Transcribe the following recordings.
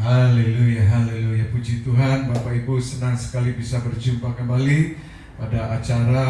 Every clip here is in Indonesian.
Haleluya, haleluya. Puji Tuhan, Bapak Ibu, senang sekali bisa berjumpa kembali pada acara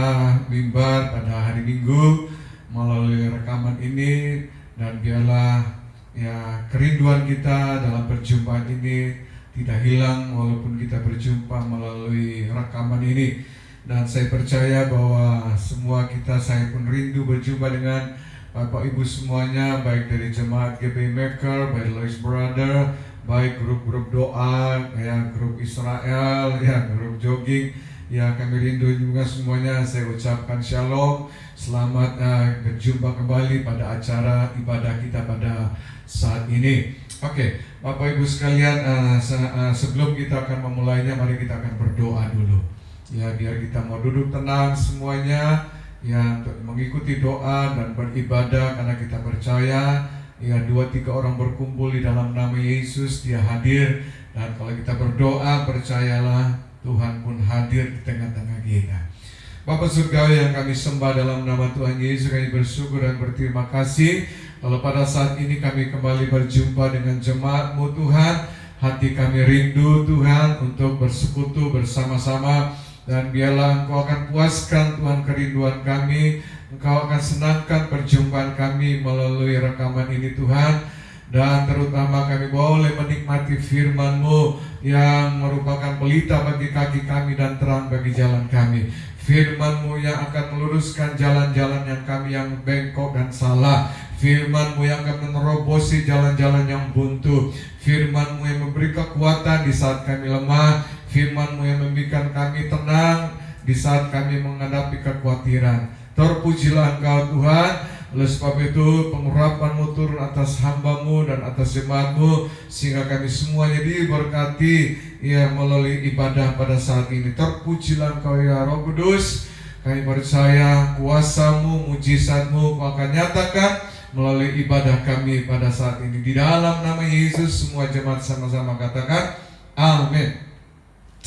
mimbar pada hari Minggu melalui rekaman ini. Dan biarlah ya kerinduan kita dalam perjumpaan ini tidak hilang walaupun kita berjumpa melalui rekaman ini. Dan saya percaya bahwa semua kita, saya pun rindu berjumpa dengan Bapak Ibu semuanya, baik dari jemaat GBI Maker, baik Lois Brother, baik grup-grup doa, ya grup Israel, ya grup jogging, ya kami rindu juga semuanya. Saya ucapkan shalom, selamat berjumpa kembali pada acara ibadah kita pada saat ini. Oke, Bapak Ibu sekalian, sebelum kita akan memulainya, mari kita akan berdoa dulu. Ya, biar kita mau duduk tenang semuanya, ya untuk mengikuti doa dan beribadah, karena kita percaya ya 2-3 orang berkumpul di dalam nama Yesus, Dia hadir. Dan kalau kita berdoa, percayalah Tuhan pun hadir di tengah-tengah kita. Bapa Surgawi yang kami sembah, dalam nama Tuhan Yesus kami bersyukur dan berterima kasih kalau pada saat ini kami kembali berjumpa dengan jemaat-Mu Tuhan. Hati kami rindu Tuhan untuk bersekutu bersama-sama, dan biarlah Engkau akan puaskan Tuhan kerinduan kami. Engkau akan senangkan perjumpaan kami melalui rekaman ini Tuhan. Dan terutama kami boleh menikmati firman-Mu yang merupakan pelita bagi kaki kami dan terang bagi jalan kami. Firman-Mu yang akan meluruskan jalan-jalan yang kami yang bengkok dan salah. Firman-Mu yang akan menerobosi jalan-jalan yang buntu. Firman-Mu yang memberi kekuatan di saat kami lemah. Firman-Mu yang membiarkan kami tenang di saat kami menghadapi kekhawatiran. Terpujilah Engkau Tuhan. Oleh sebab itu pengurapan-Mu turun atas hamba-Mu dan atas jemaat-Mu, sehingga kami semuanya diberkati ya melalui ibadah pada saat ini. Terpujilah Engkau ya Roh Kudus. Kami percaya kuasa-Mu, mujizat-Mu Kau akan nyatakan melalui ibadah kami pada saat ini. Di dalam nama Yesus semua jemaat sama-sama katakan amin.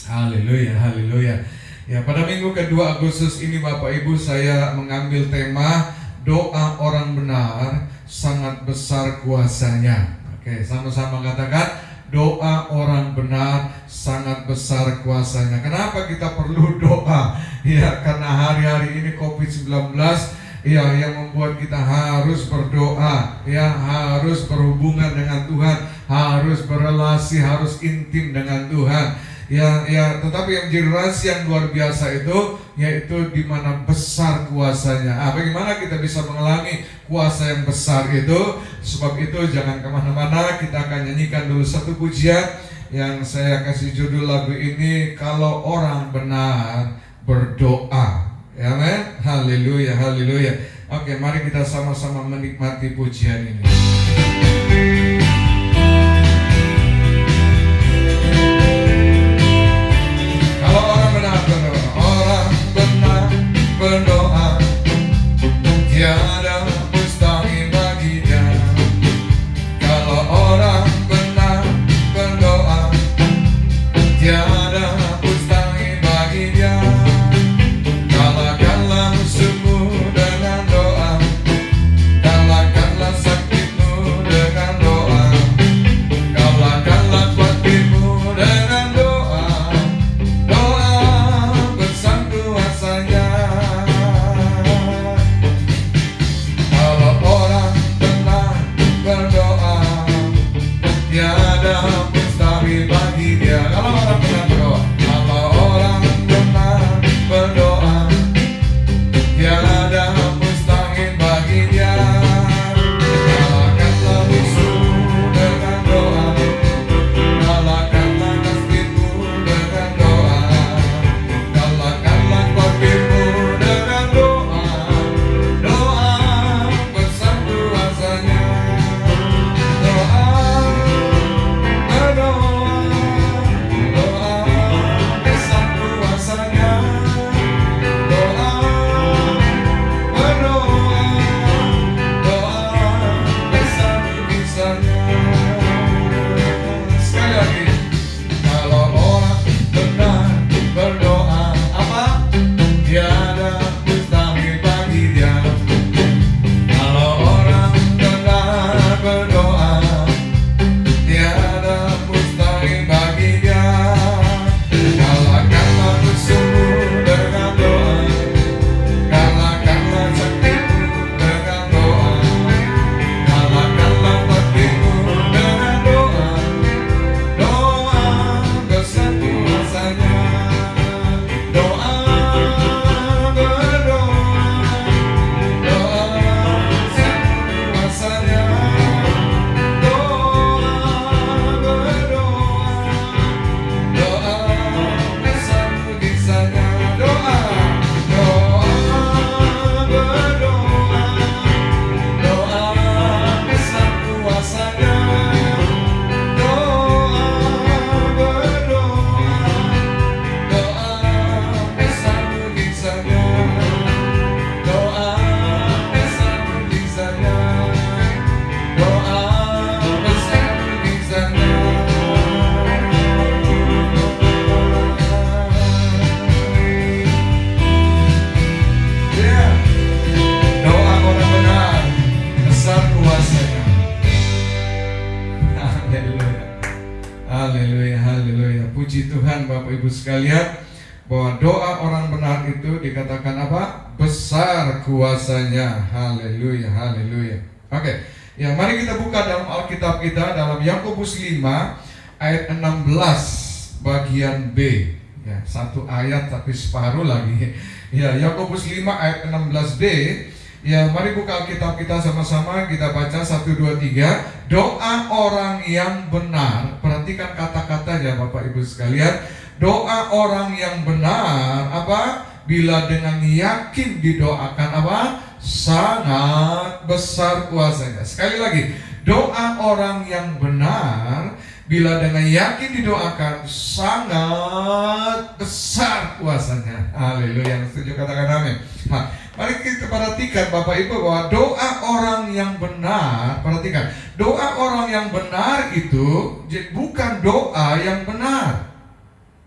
Haleluya, haleluya. Ya, pada minggu kedua Agustus ini Bapak Ibu, saya mengambil tema doa orang benar sangat besar kuasanya. Oke, sama-sama katakan doa orang benar sangat besar kuasanya. Kenapa kita perlu doa? Ya, karena hari-hari ini COVID-19 ya yang membuat kita harus berdoa, ya harus berhubungan dengan Tuhan, harus berelasi, harus intim dengan Tuhan. Tetapi yang jadi rahasia yang luar biasa itu, yaitu di mana besar kuasanya. Bagaimana kita bisa mengalami kuasa yang besar itu? Sebab itu jangan kemana-mana, kita akan nyanyikan dulu satu pujian yang saya kasih judul lagu ini, Kalau Orang Benar Berdoa. Amin, haleluya, haleluya. Oke, mari kita sama-sama menikmati pujian ini. Berdoa tiada mustahil baginya. Kalau orang benar berdoa tiada mustahil baginya. Kalahkanlah musuhmu dengan doa, kalahkanlah sakitmu dengan haleluya, haleluya. Puji Tuhan Bapak Ibu sekalian, bahwa doa orang benar itu dikatakan apa? Besar kuasanya. Haleluya, haleluya. Oke, ya mari kita buka dalam Alkitab kita, dalam Yakobus 5 ayat 16 bagian B. Ya, satu ayat tapi separuh lagi. Ya, Yakobus 5 ayat 16b. Ya, mari buka Alkitab kita sama-sama, kita baca 1 2 3. Doa orang yang benar. Perhatikan kata-katanya Bapak Ibu sekalian. Doa orang yang benar apa? Bila dengan yakin didoakan apa? Sangat besar kuasanya. Sekali lagi, doa orang yang benar bila dengan yakin didoakan sangat besar kuasanya. Haleluya. Yang setuju katakan amin. Mari kita perhatikan Bapak Ibu bahwa doa orang yang benar, perhatikan, doa orang yang benar itu bukan doa yang benar.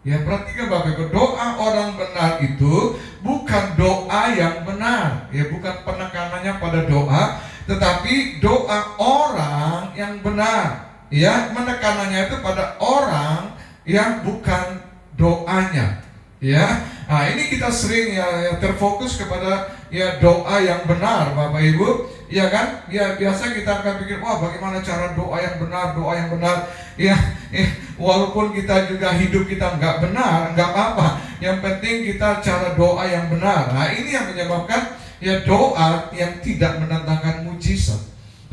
Ya, perhatikan Bapak Ibu, doa orang benar itu bukan doa yang benar. Ya, bukan penekanannya pada doa, tetapi doa orang yang benar. Ya, menekanannya itu pada orang yang bukan doanya. Ya, nah ini kita sering ya terfokus kepada ya doa yang benar, Bapak Ibu, ya kan? Ya biasa kita akan pikir, wah bagaimana cara doa yang benar, doa yang benar. Ya, walaupun kita juga hidup kita nggak benar, nggak apa-apa. Yang penting kita cara doa yang benar. Nah ini yang menyebabkan ya doa yang tidak mendatangkan mujizat.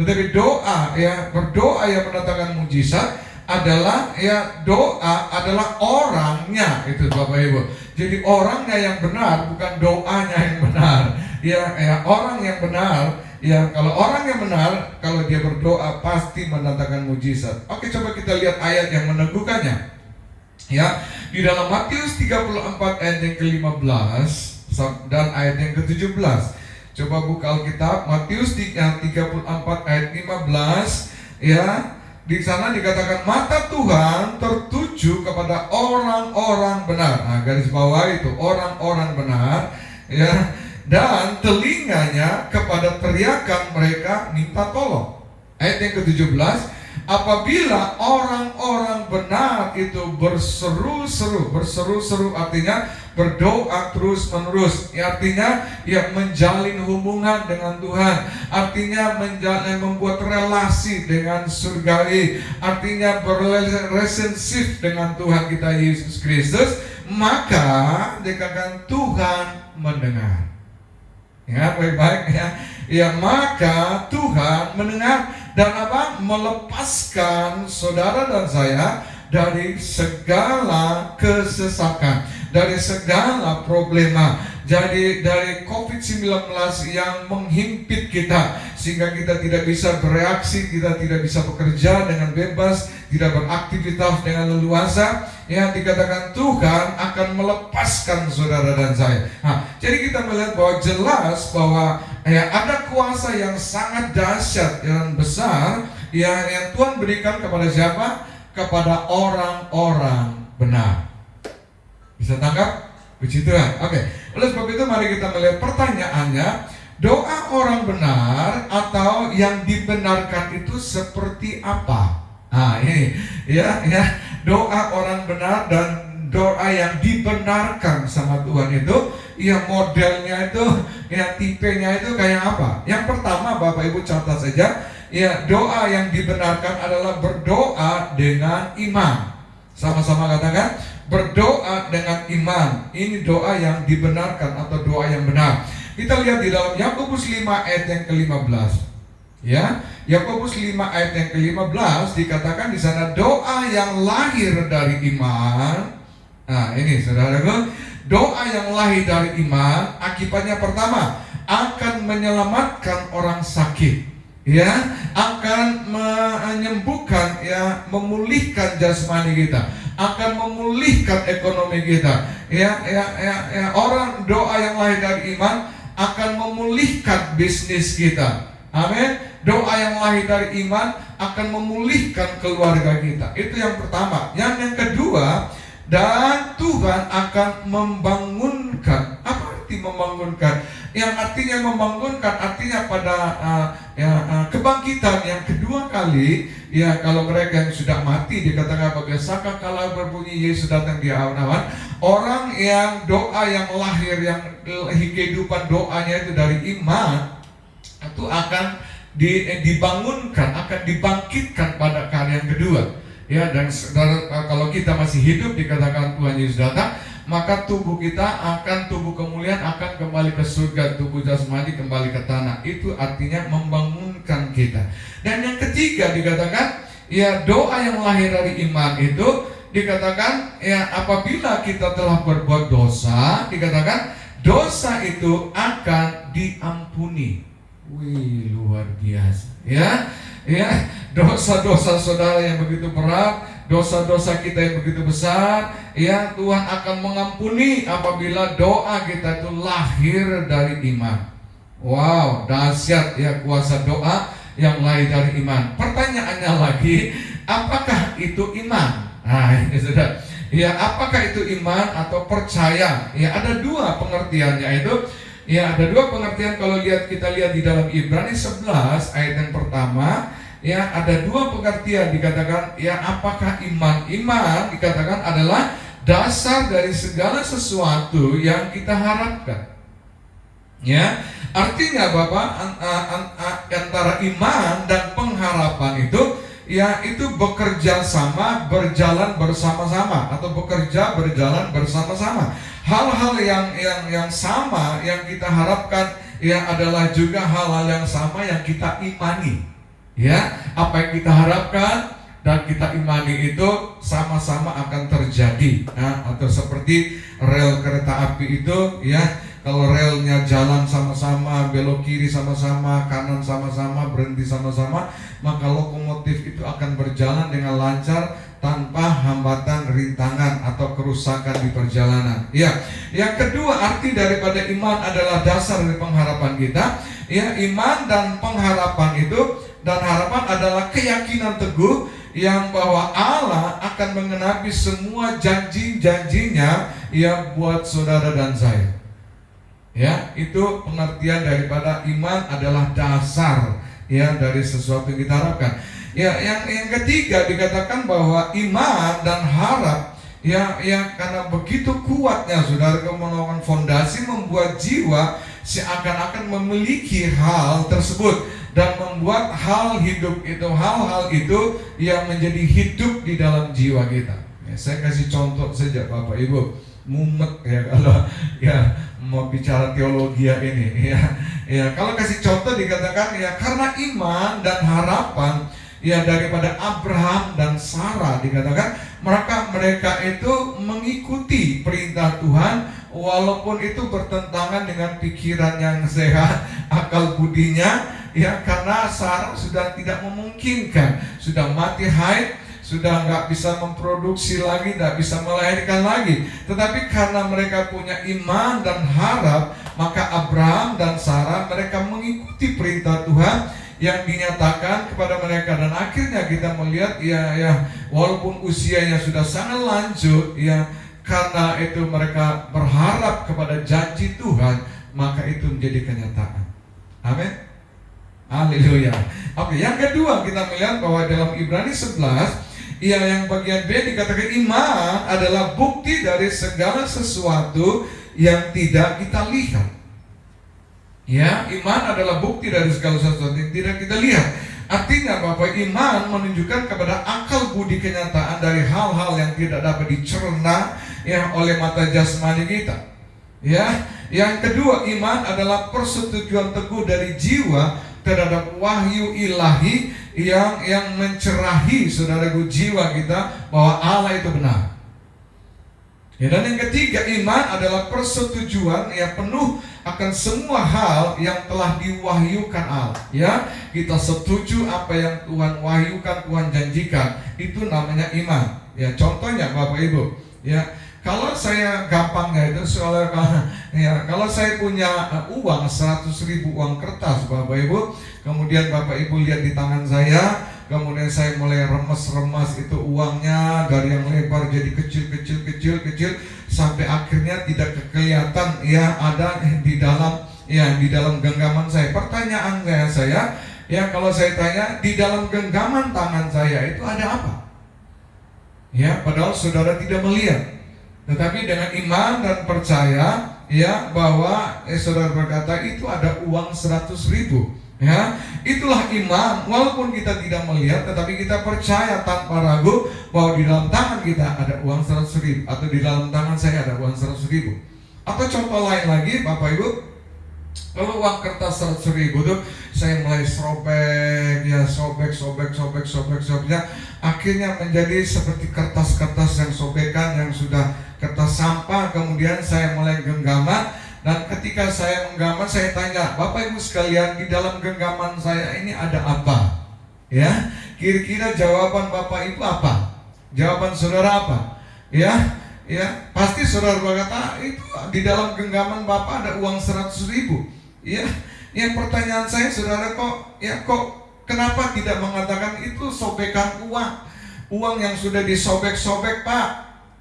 Tetapi doa ya berdoa yang mendatangkan mujizat adalah ya doa adalah orangnya itu Bapak Ibu. Jadi orangnya yang benar, bukan doanya yang benar. Ya orang yang benar. Ya kalau orang yang benar, kalau dia berdoa pasti mendatangkan mujizat. Oke, coba kita lihat ayat yang meneguhkannya. Ya, di dalam Matius 34 ayat yang ke-15 dan ayat yang ke-17. Coba buka Alkitab Matius 34 ayat 15 ya. Di sana dikatakan mata Tuhan tertuju kepada orang-orang benar. Nah, garis bawah itu orang-orang benar ya, dan telinganya kepada teriakan mereka minta tolong. Ayat yang ke-17, apabila orang-orang benar itu berseru-seru artinya berdoa terus-menerus, ya, artinya ya menjalin hubungan dengan Tuhan, artinya membuat relasi dengan surgawi, artinya berrelationship dengan Tuhan kita Yesus Kristus, maka dikatakan Tuhan mendengar. Ya, baik-baik ya. Ya, maka Tuhan mendengar dan apa? Melepaskan saudara dan saya dari segala kesesakan, dari segala problema, jadi dari COVID-19 yang menghimpit kita, sehingga kita tidak bisa bereaksi, kita tidak bisa bekerja dengan bebas, tidak beraktivitas dengan leluasa. Ya, dikatakan Tuhan akan melepaskan saudara dan saya. Nah, jadi kita melihat bahwa jelas bahwa ya ada kuasa yang sangat dahsyat dan besar yang Tuhan berikan kepada siapa? Kepada orang-orang benar. Bisa tangkap? Puji Tuhan. Oke. Oleh sebab itu mari kita melihat pertanyaannya, doa orang benar atau yang dibenarkan itu seperti apa? Nah, ini ya doa orang benar dan doa yang dibenarkan sama Tuhan itu, ya modelnya itu, ya tipenya itu kayak apa? Yang pertama Bapak Ibu catat saja, ya doa yang dibenarkan adalah berdoa dengan iman. Sama-sama katakan, berdoa dengan iman. Ini doa yang dibenarkan atau doa yang benar. Kita lihat di dalam Yakobus 5 ayat yang ke-15. Ya, Yakobus 5 ayat yang ke-15 dikatakan di sana doa yang lahir dari iman. Nah, ini saudaraku, doa yang lahir dari iman akibatnya pertama akan menyelamatkan orang sakit. Ya, akan menyembuhkan, ya, memulihkan jasmani kita, akan memulihkan ekonomi kita. Ya, orang doa yang lahir dari iman akan memulihkan bisnis kita. Amin. Doa yang lahir dari iman akan memulihkan keluarga kita. Itu yang pertama. Yang kedua, dan Tuhan akan membangunkan. Apa arti membangunkan? yang artinya membangunkan, artinya pada kebangkitan yang kedua kali. Ya, kalau mereka yang sudah mati dikatakan bagai saka kala berbunyi Yesus datang di awan-awan. Orang yang doa yang lahir, yang kehidupan doanya itu dari iman, itu akan dibangunkan, akan dibangkitkan pada kali yang kedua. Ya, dan saudara, kalau kita masih hidup dikatakan Tuhan Yesus datang, maka tubuh kita akan, tubuh kemuliaan akan kembali ke surga, tubuh jasmani kembali ke tanah. Itu artinya membangunkan kita. Dan yang ketiga dikatakan, ya doa yang lahir dari iman itu dikatakan, ya apabila kita telah berbuat dosa, dikatakan dosa itu akan diampuni. Wih, luar biasa. Ya, dosa-dosa saudara yang begitu berat, dosa-dosa kita yang begitu besar, ya Tuhan akan mengampuni apabila doa kita itu lahir dari iman. Wow, dahsyat ya kuasa doa yang lahir dari iman. Pertanyaannya lagi, apakah itu iman? Nah, ini sudah. Ya, apakah itu iman atau percaya? Ya, ada dua pengertiannya itu. Ya, ada dua pengertian kalau kita lihat di dalam Ibrani 11 ayat yang pertama. Ya, ada dua pengertian dikatakan, ya apakah iman? Iman dikatakan adalah dasar dari segala sesuatu yang kita harapkan. Ya, artinya Bapak, antara iman dan pengharapan itu, ya itu bekerja sama, berjalan bersama-sama, atau bekerja berjalan bersama-sama. Hal-hal yang sama yang kita harapkan, ya adalah juga hal-hal yang sama yang kita imani. Ya, apa yang kita harapkan dan kita imani itu sama-sama akan terjadi. Nah, atau seperti rel kereta api itu, ya kalau relnya jalan sama-sama, belok kiri sama-sama, kanan sama-sama, berhenti sama-sama, maka lokomotif itu akan berjalan dengan lancar tanpa hambatan, rintangan atau kerusakan di perjalanan. Ya, yang kedua arti daripada iman adalah dasar dari pengharapan kita. Ya, iman dan pengharapan itu, dan harapan adalah keyakinan teguh yang bahwa Allah akan mengenapi semua janji-janjinya ya buat saudara dan saya. Ya, itu pengertian daripada iman adalah dasar ya dari sesuatu yang kita harapkan. Ya, yang ketiga dikatakan bahwa iman dan harap ya karena begitu kuatnya saudara menolong fondasi membuat jiwa seakan-akan memiliki hal tersebut dan membuat hal-hal itu yang menjadi hidup di dalam jiwa kita. Ya, saya kasih contoh saja Bapak Ibu, mumet ya kalau ya mau bicara teologi ini ya kalau kasih contoh dikatakan ya karena iman dan harapan ya daripada Abraham dan Sarah dikatakan mereka itu mengikuti perintah Tuhan walaupun itu bertentangan dengan pikiran yang sehat, akal budinya ya, karena Sarah sudah tidak memungkinkan, sudah mati haid, sudah nggak bisa memproduksi lagi, nggak bisa melahirkan lagi. Tetapi karena mereka punya iman dan harap, maka Abraham dan Sarah mereka mengikuti perintah Tuhan yang dinyatakan kepada mereka, dan akhirnya kita melihat ya walaupun usianya sudah sangat lanjut ya, karena itu mereka berharap kepada janji Tuhan, maka itu menjadi kenyataan. Amin. Haleluya. Oke, yang kedua kita melihat bahwa dalam Ibrani 11 ya yang bagian B dikatakan iman adalah bukti dari segala sesuatu yang tidak kita lihat. Ya, iman adalah bukti dari segala sesuatu yang tidak kita lihat. Artinya Bapak, iman menunjukkan kepada akal budi kenyataan dari hal-hal yang tidak dapat dicerna ya oleh mata jasmani kita. Ya, yang kedua iman adalah persetujuan teguh dari jiwa terhadap wahyu ilahi yang mencerahi saudaraku jiwa kita bahwa Allah itu benar. Ya, dan yang ketiga iman adalah persetujuan yang penuh akan semua hal yang telah diwahyukan Allah. Ya, kita setuju apa yang Tuhan wahyukan, Tuhan janjikan. Itu namanya iman. Ya, contohnya Bapak Ibu. Ya, kalau saya gampangnya itu kalau saya punya uang 100.000 uang kertas Bapak Ibu, kemudian Bapak Ibu lihat di tangan saya, kemudian saya mulai remas itu uangnya dari yang lebar jadi kecil sampai akhirnya tidak kelihatan ya ada di dalam ya di dalam genggaman saya. Pertanyaan saya, ya kalau saya tanya di dalam genggaman tangan saya itu ada apa? Ya, padahal saudara tidak melihat. Tetapi dengan iman dan percaya, ya bahwa saudara berkata itu ada uang 100.000. Ya, itulah iman. Walaupun kita tidak melihat, tetapi kita percaya tanpa ragu bahwa di dalam tangan kita ada uang 100.000, atau di dalam tangan saya ada uang 100.000. Atau contoh lain lagi, Bapak Ibu, kalau uang kertas 100.000 tuh saya mulai sobek, ya sobek, akhirnya menjadi seperti kertas-kertas yang sobekan, yang sudah kertas sampah. Kemudian saya mulai genggaman. Dan ketika saya menggambar, saya tanya, Bapak Ibu sekalian, di dalam genggaman saya ini ada apa? Ya, kira-kira jawaban Bapak Ibu apa? Jawaban saudara apa? Ya, pasti saudara berkata, itu di dalam genggaman Bapak ada uang 100.000. Ya, yang pertanyaan saya, saudara, kok kenapa tidak mengatakan itu sobekan uang yang sudah disobek-sobek, Pak,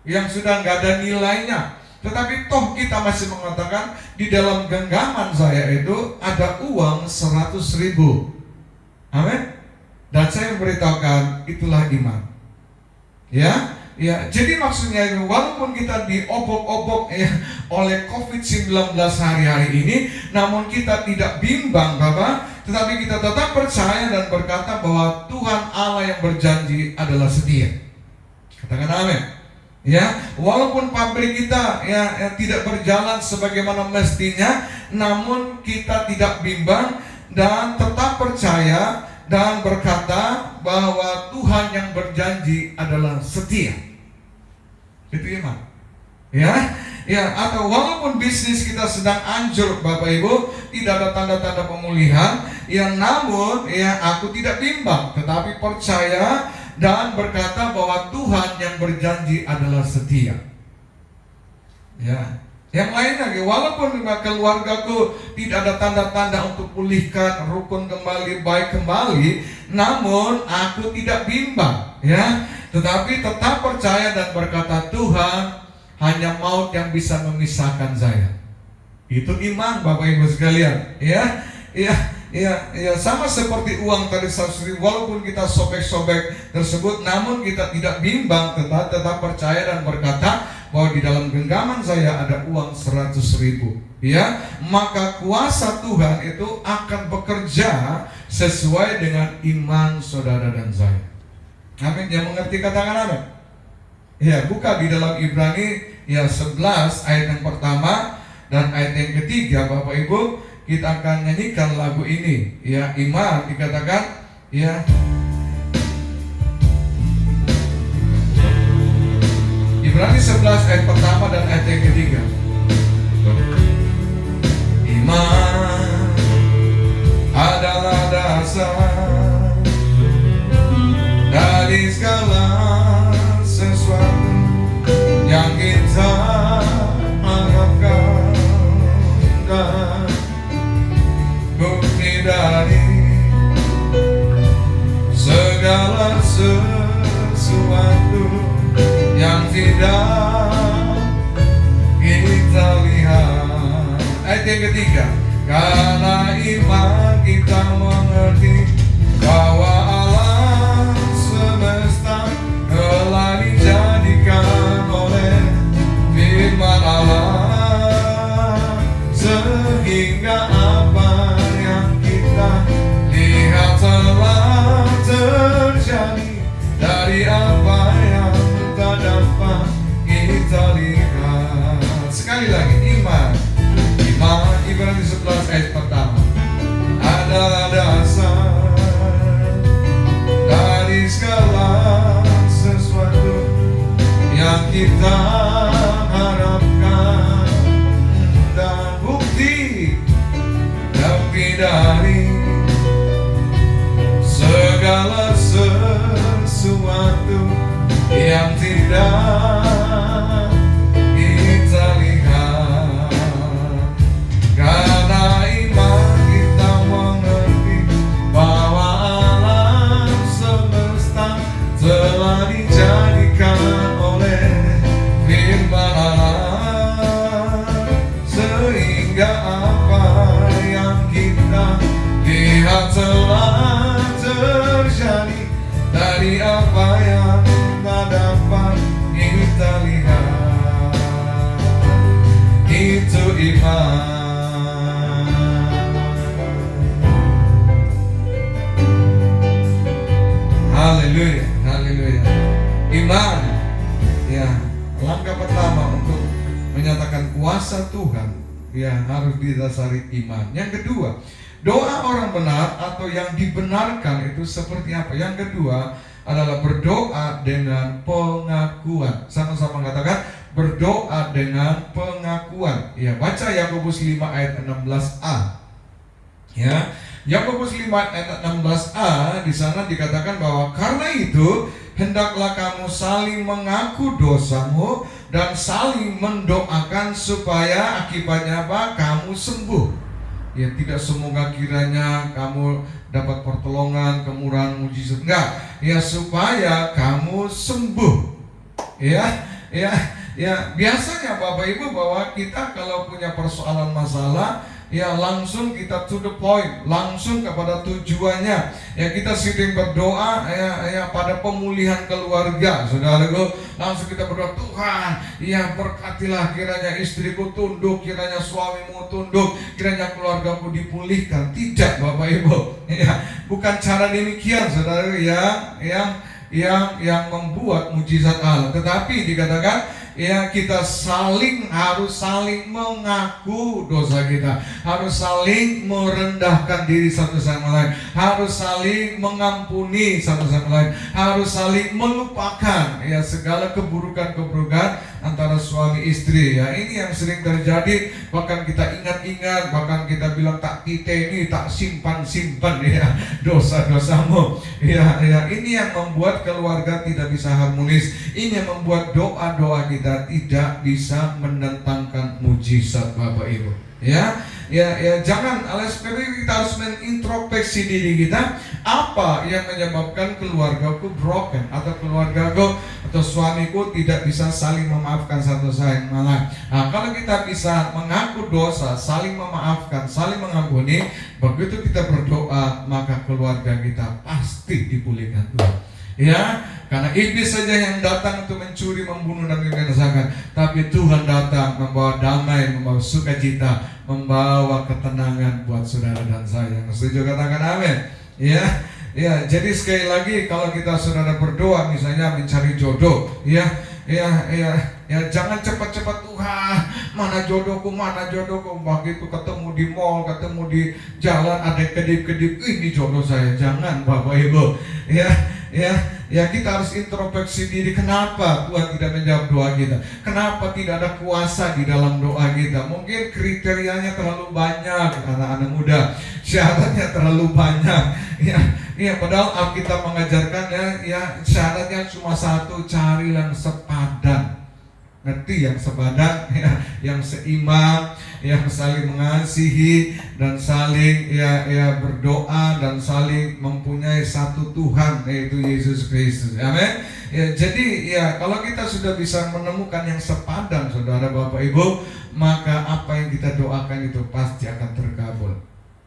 yang sudah nggak ada nilainya? Tetapi toh kita masih mengatakan di dalam genggaman saya itu ada uang 100.000. Amin. Dan saya memberitahukan itulah iman. Ya, jadi maksudnya walaupun kita diobok-obok oleh COVID-19 hari-hari ini, namun kita tidak bimbang, Bapak, tetapi kita tetap percaya dan berkata bahwa Tuhan Allah yang berjanji adalah setia. Katakan amin. Ya, walaupun pabrik kita tidak berjalan sebagaimana mestinya, namun kita tidak bimbang dan tetap percaya dan berkata bahwa Tuhan yang berjanji adalah setia. Itu iman. Ya, atau walaupun bisnis kita sedang hancur, Bapak Ibu, tidak ada tanda-tanda pemulihan, namun aku tidak bimbang, tetapi percaya dan berkata bahwa Tuhan yang berjanji adalah setia. Ya, yang lainnya, walaupun keluargaku tidak ada tanda-tanda untuk pulihkan, rukun kembali, baik kembali, namun aku tidak bimbang, tetapi tetap percaya dan berkata, Tuhan, hanya maut yang bisa memisahkan saya. Itu iman, Bapak Ibu sekalian. Ya, sama seperti uang tadi 100.000, walaupun kita sobek-sobek tersebut, namun kita tidak bimbang, tetap percaya dan berkata bahwa di dalam genggaman saya ada uang 100.000. Ya, maka kuasa Tuhan itu akan bekerja sesuai dengan iman saudara dan saya. Amin. Yang mengerti katakan amin. Ya, buka di dalam Ibrani 11 ayat yang pertama dan ayat yang ketiga, Bapak Ibu. Kita akan nyanyikan lagu ini, iman dikatakan, Ibrani 11 ayat pertama dan ayat yang ketiga. Iman adalah dasar dari segala sesuatu yang kita harapkan, bukti dari segala sesuatu yang tidak kita lihat. Ayat yang ketiga, karena iman kita mengerti bahwa alam semesta telah dijadikan oleh firman Allah, sehingga apa yang kita lihat telah terjadi dari apa yang tak dapat kita lihat. Sekali lagi, iman Ibrani 11 ayat pertama adalah dasar dari segala sesuatu yang kita harapkan, dan bukti lebih dari segala sesuatu yang tidak kita lihat. Karena iman kita mengerti bahwa alam semesta telah dijadikan oleh firman Allah, sehingga apa dari apa yang tak dapat kita lihat. Itu iman. Haleluya, haleluya. Iman, ya, langkah pertama untuk menyatakan kuasa Tuhan, ya, harus didasari iman. Yang kedua, doa orang benar atau yang dibenarkan itu seperti apa? Yang kedua adalah berdoa dengan pengakuan. Sama-sama katakan berdoa dengan pengakuan. Ya, baca Yakobus 5 ayat 16a. Ya, Yakobus 5 ayat 16a, di sana dikatakan bahwa karena itu hendaklah kamu saling mengaku dosamu dan saling mendoakan supaya akibatnya apa? Kamu sembuh. Ya, tidak semoga kiranya kamu dapat pertolongan, kemurahan, mujizat, enggak. Ya, supaya kamu sembuh. Ya, biasanya Bapak Ibu bahwa kita kalau punya persoalan masalah, ya langsung kita to the point, langsung kepada tujuannya. Ya, kita sering berdoa ya pada pemulihan keluarga, saudaraku. Langsung kita berdoa, Tuhan, ya berkatilah kiranya istriku tunduk, kiranya suamimu tunduk, kiranya keluargaku dipulihkan. Tidak, Bapak Ibu. Ya, bukan cara demikian, saudaraku, yang membuat mujizat Allah. Tetapi dikatakan ya kita harus saling mengaku dosa kita, harus saling merendahkan diri satu sama lain, harus saling mengampuni satu sama lain, harus saling melupakan ya segala keburukan-keburukan antara suami istri. Ya, ini yang sering terjadi, bahkan kita ingat-ingat, bahkan kita bilang tak kita ini tak simpan-simpan ya dosa-dosamu. Ya, ini yang membuat keluarga tidak bisa harmonis. Ini yang membuat doa-doa kita tidak bisa mendatangkan mujizat, Bapak Ibu. Ya, jangan alias kita harus menintrospeksi diri kita. Apa yang menyebabkan keluargaku broken, atau keluargaku atau suamiku tidak bisa saling memaafkan satu sama lain. Nah, kalau kita bisa mengaku dosa, saling memaafkan, saling mengampuni, begitu kita berdoa, maka keluarga kita pasti dipulihkan Tuhan. Ya, karena iblis saja yang datang untuk mencuri, membunuh, dan membinasakan, tapi Tuhan datang membawa damai, membawa sukacita, membawa ketenangan buat saudara dan saya. Yang setuju katakan amin. Ya, jadi sekali lagi kalau kita saudara berdoa misalnya mencari jodoh, ya, jangan cepat-cepat, Tuhan, mana jodohku, begitu ketemu di mall, ketemu di jalan ada kedip-kedip, ini jodoh saya. Jangan, Bapak Ibu. Ya, kita harus introspeksi diri. Kenapa Tuhan tidak menjawab doa kita? Kenapa tidak ada kuasa di dalam doa kita? Mungkin kriterianya terlalu banyak, anak-anak muda, syaratnya terlalu banyak. Ya, padahal Alkitab mengajarkan ya syaratnya cuma satu, cari yang sepadan. Ngerti, yang sepadan, ya, yang seiman, yang saling mengasihi dan saling berdoa dan saling mempunyai satu Tuhan, yaitu Yesus Kristus. Amin. Ya, jadi ya kalau kita sudah bisa menemukan yang sepadan, saudara, Bapak Ibu, maka apa yang kita doakan itu pasti akan terkabul.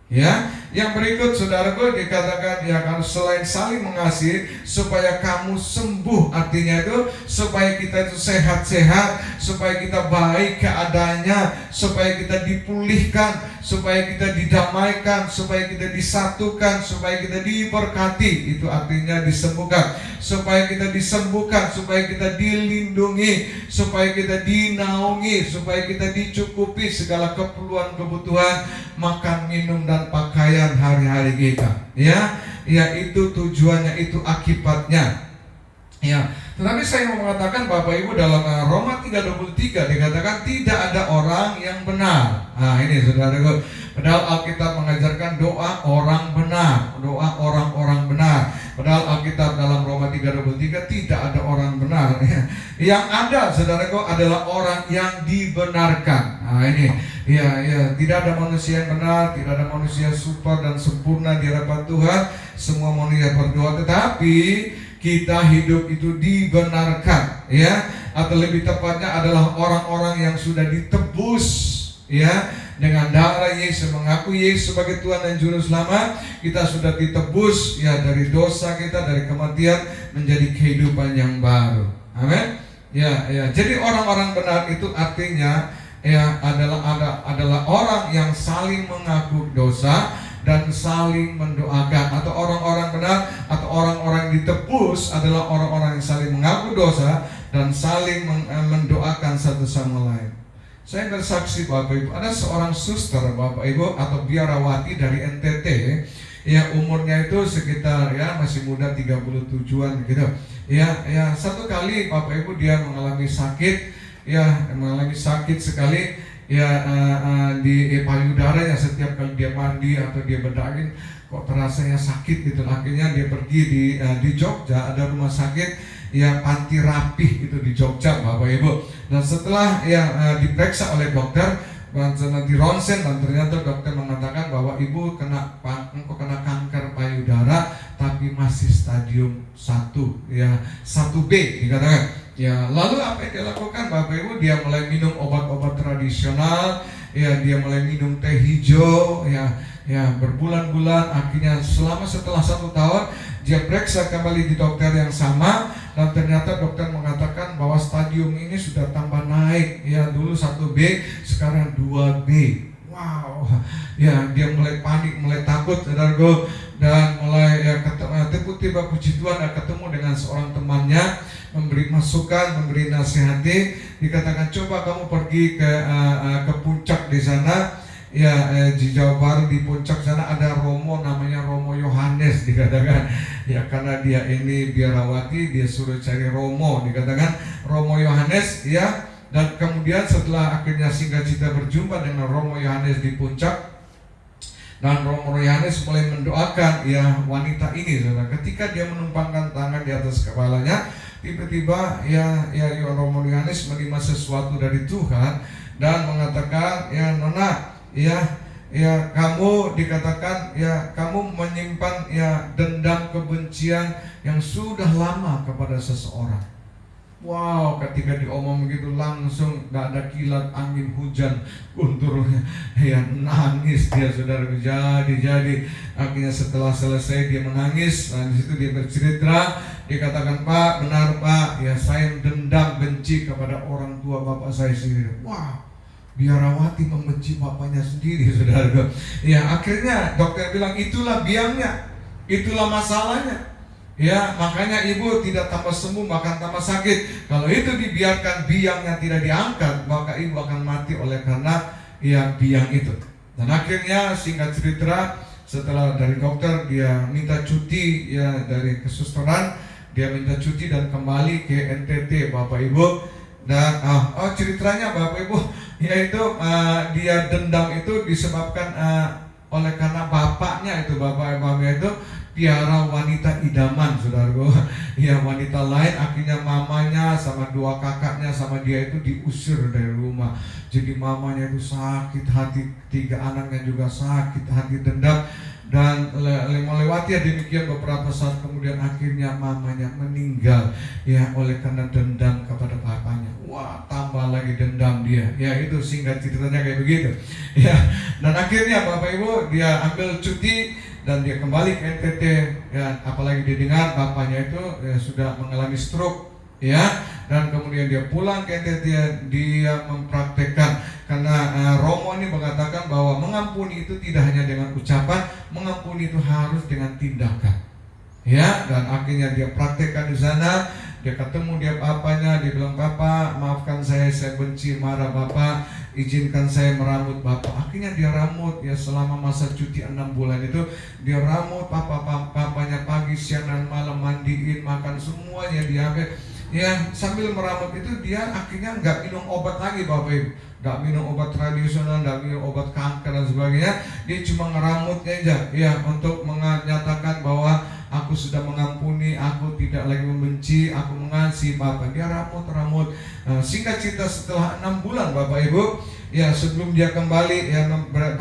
Ya, yang berikut saudaraku dikatakan ya, kalau selain saling mengasihi supaya kamu sembuh, artinya itu supaya kita itu sehat-sehat, supaya kita baik keadaannya, supaya kita dipulihkan, supaya kita didamaikan, supaya kita disatukan, supaya kita diberkati. Itu artinya disembuhkan. Supaya kita disembuhkan, supaya kita dilindungi, supaya kita dinaungi, supaya kita dicukupi segala keperluan-kebutuhan makan, minum, dan pakaian hari-hari kita. Ya, itu tujuannya, itu akibatnya. Ya, tetapi saya mau mengatakan Bapak Ibu, dalam Roma 3:23 dikatakan tidak ada orang yang benar. Nah, ini saudaraku, padahal Alkitab mengajarkan doa orang benar, doa orang-orang benar. Padahal Alkitab dalam Roma 3:23 tidak ada orang benar. Yang ada, saudaraku, adalah orang yang dibenarkan. Nah, ini tidak ada manusia yang benar, tidak ada manusia super dan sempurna di hadapan Tuhan. Semua manusia berdoa, tetapi kita hidup itu dibenarkan, ya, atau lebih tepatnya adalah orang-orang yang sudah ditebus, ya, dengan darah Yesus, mengaku Yesus sebagai Tuhan dan Juru Selamat, kita sudah ditebus ya dari dosa kita, dari kematian menjadi kehidupan yang baru. Amin. Ya, jadi orang-orang benar itu artinya ya adalah orang yang saling mengaku dosa dan saling mendoakan. Atau orang-orang benar atau orang-orang ditebus adalah orang-orang yang saling mengaku dosa dan saling mendoakan satu sama lain. Saya bersaksi Bapak Ibu, ada seorang suster Bapak Ibu atau biarawati dari NTT ya, umurnya itu sekitar ya masih muda 37-an gitu. Ya satu kali Bapak Ibu dia mengalami sakit sekali ya di payudaranya. Setiap kali dia mandi atau dia berdaging kok terasanya sakit gitu. Akhirnya dia pergi di Jogja, ada rumah sakit ya Panti Rapih itu di Jogja Bapak Ibu. Dan setelah diperiksa oleh dokter, di ronsen, dan ternyata dokter mengatakan bahwa ibu engkau kena kanker payudara tapi masih stadium 1 ya 1B dikatakan. Ya, lalu apa yang dia lakukan Bapak Ibu? Dia mulai minum obat-obat tradisional, ya dia mulai minum teh hijau, ya berbulan-bulan. Akhirnya setelah 1 tahun dia periksa kembali di dokter yang sama, dan ternyata dokter mengatakan bahwa stadium ini sudah tambah naik, ya dulu 1B sekarang 2B. Wow, ya dia mulai panik, mulai takut, saudaraku, dan mulai tiba-tiba puji Tuhan ketemu dengan seorang temannya, memberi masukan, memberi nasihati. Dikatakan coba kamu pergi ke puncak di sana, ya di Jawa Barat, di puncak sana ada Romo, namanya Romo Yohanes dikatakan. Ya karena dia ini biarawati, dia suruh cari Romo, dikatakan Romo Yohanes ya. Dan kemudian setelah akhirnya singkat cerita berjumpa dengan Romo Yohanes di puncak, dan Romo Yohanes mulai mendoakan ya wanita ini, saudara. Ketika dia menumpangkan tangan di atas kepalanya, tiba-tiba ya Romo Yohanes menerima sesuatu dari Tuhan dan mengatakan, ya Nona, ya kamu dikatakan ya kamu menyimpan ya dendam kebencian yang sudah lama kepada seseorang. Wow, ketika diomong begitu langsung gak ada kilat angin hujan guntur, ya nangis dia, saudara. Jadi akhirnya setelah selesai dia menangis. Nah, di situ dia bercerita, dia katakan, Pak, benar Pak, ya saya dendam benci kepada orang tua bapak saya sendiri. Wow, biarawati membenci bapaknya sendiri, saudara. Ya akhirnya dokter bilang itulah biangnya, itulah masalahnya. Ya makanya ibu tidak tambah sembuh bahkan tambah sakit. Kalau itu dibiarkan biangnya tidak diangkat, maka ibu akan mati oleh karena ya biang itu. Dan akhirnya singkat cerita, setelah dari dokter dia minta cuti ya dari kesusteran, dia minta cuti dan kembali ke NTT Bapak Ibu. Dan ceritanya Bapak Ibu, yaitu dia dendam itu disebabkan oleh karena bapaknya itu, bapak-bapaknya itu piara wanita idaman, saudaraku. Ya wanita lain, akhirnya mamanya sama 2 kakaknya sama dia itu diusir dari rumah. Jadi mamanya itu sakit hati, 3 anaknya juga sakit hati, dendam. Dan melewati demikian beberapa saat kemudian akhirnya mamanya meninggal ya oleh karena dendam kepada bapaknya. Wah, tambah lagi dendam dia. Ya itu singkat ceritanya kayak begitu. Ya, dan akhirnya Bapak Ibu dia ambil cuti dan dia kembali ke NTT ya, apalagi dia dengar bapaknya itu ya, sudah mengalami stroke ya, dan kemudian dia pulang ke NTT, dia mempraktekkan karena Romo ini mengatakan bahwa mengampuni itu tidak hanya dengan ucapan, mengampuni itu harus dengan tindakan ya. Dan akhirnya dia praktekkan di sana. Dia ketemu dia bapaknya, dia bilang, Bapak maafkan saya benci marah Bapak, izinkan saya meramut Bapak. Akhirnya dia ramut ya selama masa cuti 6 bulan itu. Dia ramut papanya pagi, siang dan malam, mandiin, makan, semuanya diambil. Ya sambil meramut itu dia akhirnya nggak minum obat lagi Bapak Ibu, nggak minum obat tradisional, nggak minum obat kanker dan sebagainya. Dia cuma ngeramutnya aja ya untuk menyatakan bahwa aku sudah mengampuni, aku tidak lagi membenci, aku mengasihi Bapak. Dia ramut. Singkat cerita setelah 6 bulan Bapak Ibu, ya sebelum dia kembali ya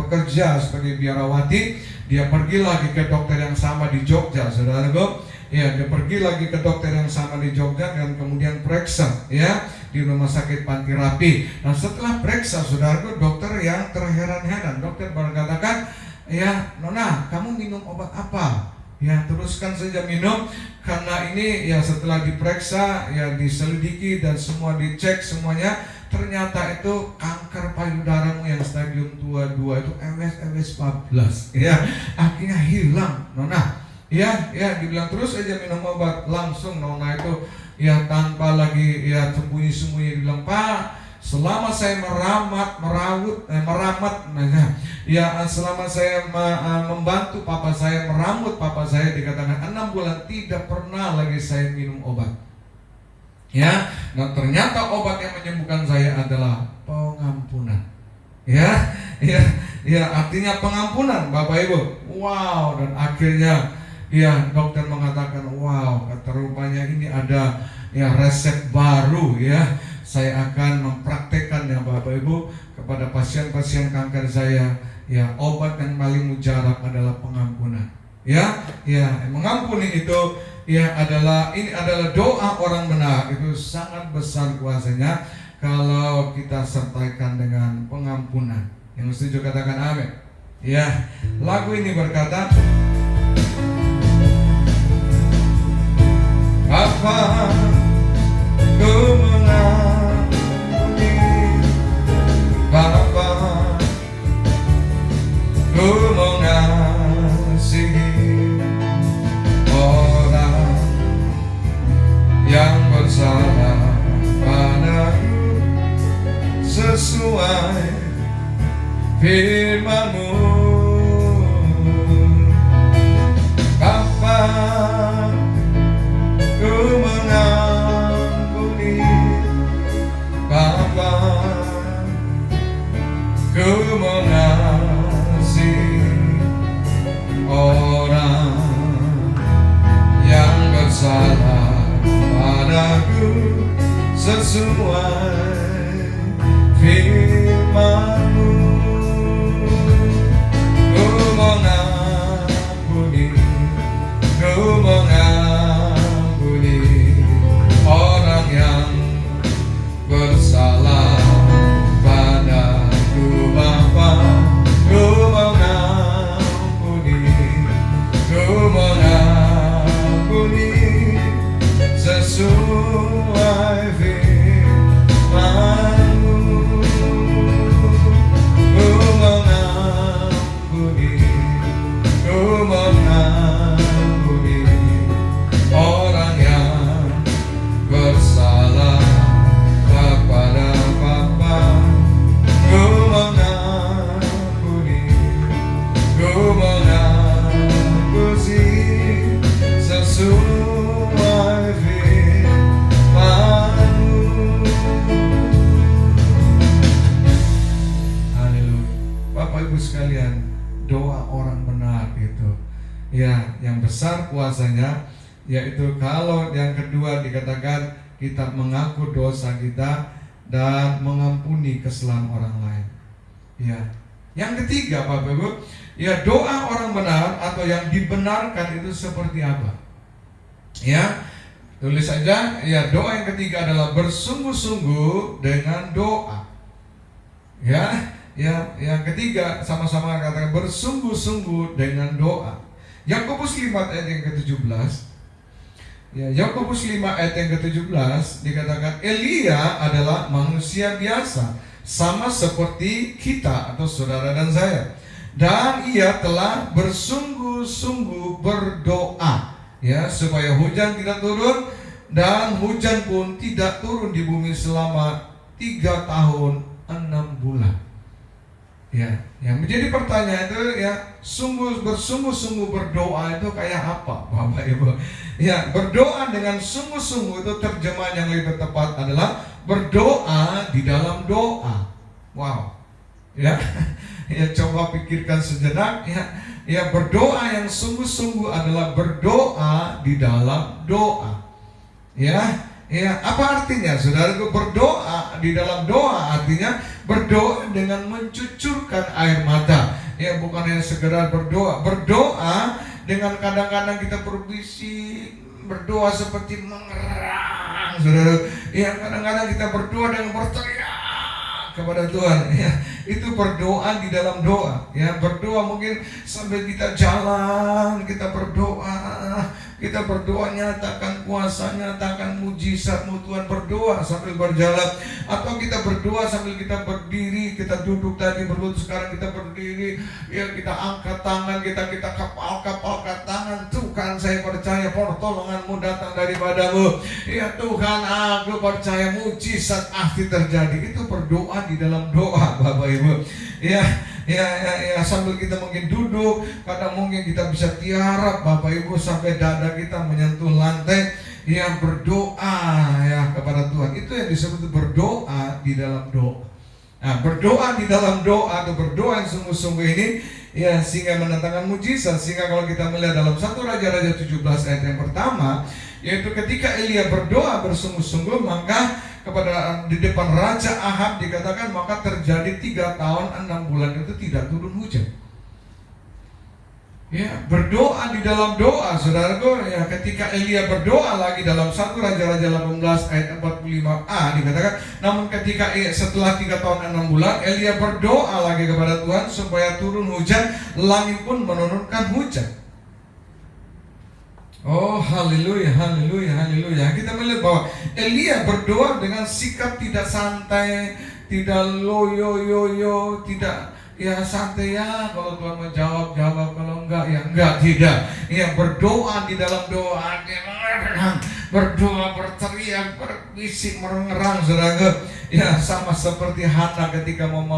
bekerja sebagai biarawati, dia pergi lagi ke dokter yang sama di Jogja, saudaraku. Ya, dia pergi lagi ke dokter yang sama di Jogja dan kemudian periksa ya di rumah sakit Panti Rapi. Nah, setelah periksa, saudaraku, dokter yang terheran-heran. Dokter berkatakan, ya Nona, kamu minum obat apa? Ya, teruskan saja minum, karena ini ya setelah diperiksa, ya diselidiki dan semua dicek semuanya, ternyata itu kanker payudaramu yang stadium 2 itu MS 14 ya, akhirnya hilang Nona. Ya dibilang terus aja minum obat. Langsung Nona itu ya tanpa lagi ya sembunyi-sembunyi bilang, Pak, selama saya meramat ya selama saya membantu papa saya, meramut papa saya, dikatakan 6 bulan tidak pernah lagi saya minum obat. Ya, nah ternyata obat yang menyembuhkan saya adalah pengampunan. Ya, artinya pengampunan, Bapak Ibu. Wow, dan akhirnya ya dokter mengatakan, wow, kata rupanya ini ada ya resep baru ya. Saya akan mempraktekkan ya Bapak Ibu kepada pasien-pasien kanker saya. Ya, obat yang paling mujarab adalah pengampunan. Ya, mengampuni itu ya ini adalah doa orang benar. Itu sangat besar kuasanya kalau kita sertakan dengan pengampunan. Yang setuju katakan amin. Ya, lagu ini berkata, apa ku mengampuni, Bapa, ku mengasihi orang yang bersalah padaku sesuai firman-Mu. Bapa, ku mengampuni, Bapa, ku mengasihi orang yang bersalah padaku sesuai firman-Mu. Ku mengampuni, ku mengampuni orang yang bersalah padaku, Bapa. Ku mengampuni, ku mengampuni sesuai firman-Mu. Ku mengampuni, ku mengampuni orang yang bersalah kepada Bapa. Ku mengampuni, ku mengampuni sesuai firman-Mu. Haleluya. Bapak Ibu sekalian, doa orang benar itu ya yang besar kuasanya, yaitu kalau yang kedua dikatakan kita mengaku dosa kita dan mengampuni kesalahan orang lain. Ya, yang ketiga Bapak Ibu, ya doa orang benar atau yang dibenarkan itu seperti apa? Ya, tulis saja. Ya, doa yang ketiga adalah bersungguh-sungguh dengan doa. Ya, yang ketiga sama-sama katakan bersungguh-sungguh dengan doa. Yakobus 5 ayat yang ke-17. Ya, Yakobus 5 ayat yang ke-17 dikatakan Elia adalah manusia biasa, sama seperti kita atau saudara dan saya. Dan ia telah bersungguh-sungguh berdoa ya supaya hujan tidak turun, dan hujan pun tidak turun di bumi selama 3 tahun 6 bulan. Ya, yang menjadi pertanyaan itu ya bersungguh-sungguh berdoa itu kayak apa, Bapak Ibu? Ya, berdoa dengan sungguh-sungguh itu terjemahan yang lebih tepat adalah berdoa di dalam doa. Wow. Ya. Ya, coba pikirkan sejenak ya berdoa yang sungguh-sungguh adalah berdoa di dalam doa. Ya, apa artinya saudaraku? Berdoa di dalam doa artinya berdoa dengan mencucurkan air mata. Ya, bukan hanya sekedar berdoa. Berdoa dengan kadang-kadang kita berbisik, berdoa seperti mengerang, saudara. Ya, kadang-kadang kita berdoa dengan berteriak kepada Tuhan, ya. Itu berdoa di dalam doa, ya. Berdoa mungkin sambil kita jalan, kita berdoa, nyatakan kuasa, nyatakan mujizat-Mu Tuhan. Berdoa sambil berjalan, atau kita berdoa sambil kita berdiri, kita duduk tadi berlutut, sekarang kita berdiri, ya, kita angkat tangan, kita kapal-kapalkan tangan. Tuhan, saya percaya pertolongan-Mu datang daripada-Mu, ya Tuhan. Aku percaya mujizat pasti terjadi. Itu berdoa di dalam doa, Bapak Ibu, ya. Sambil kita mungkin duduk, kadang mungkin kita bisa tiarap, Bapak Ibu, sampai dada kita menyentuh lantai, ya, berdoa, ya, kepada Tuhan. Itu yang disebut berdoa di dalam doa. Nah, berdoa di dalam doa atau berdoa yang sungguh-sungguh ini, ya, sehingga mendatangkan mujizat. Sehingga kalau kita melihat dalam 1 Raja-Raja 17 ayat yang pertama, yaitu ketika Elia berdoa bersungguh-sungguh, maka di depan Raja Ahab dikatakan, maka terjadi 3 tahun 6 bulan itu tidak turun hujan. Ya, berdoa di dalam doa, saudaraku, ya. Ketika Elia berdoa lagi dalam 1 Raja-Raja 18 ayat 45a dikatakan, namun ketika setelah 3 tahun 6 bulan Elia berdoa lagi kepada Tuhan supaya turun hujan, langit pun menurunkan hujan. Oh, haleluya, haleluya, haleluya. Kita melihat bahwa Elia berdoa dengan sikap tidak santai, tidak loyo, tidak, ya, santai, ya, kalau Tuhan mau jawab, kalau enggak, ya enggak, tidak. Ya, berdoa di dalam doa, berdoa, berteriak, berbisik, mengerang, saudara. Ya, sama seperti Hana ketika mau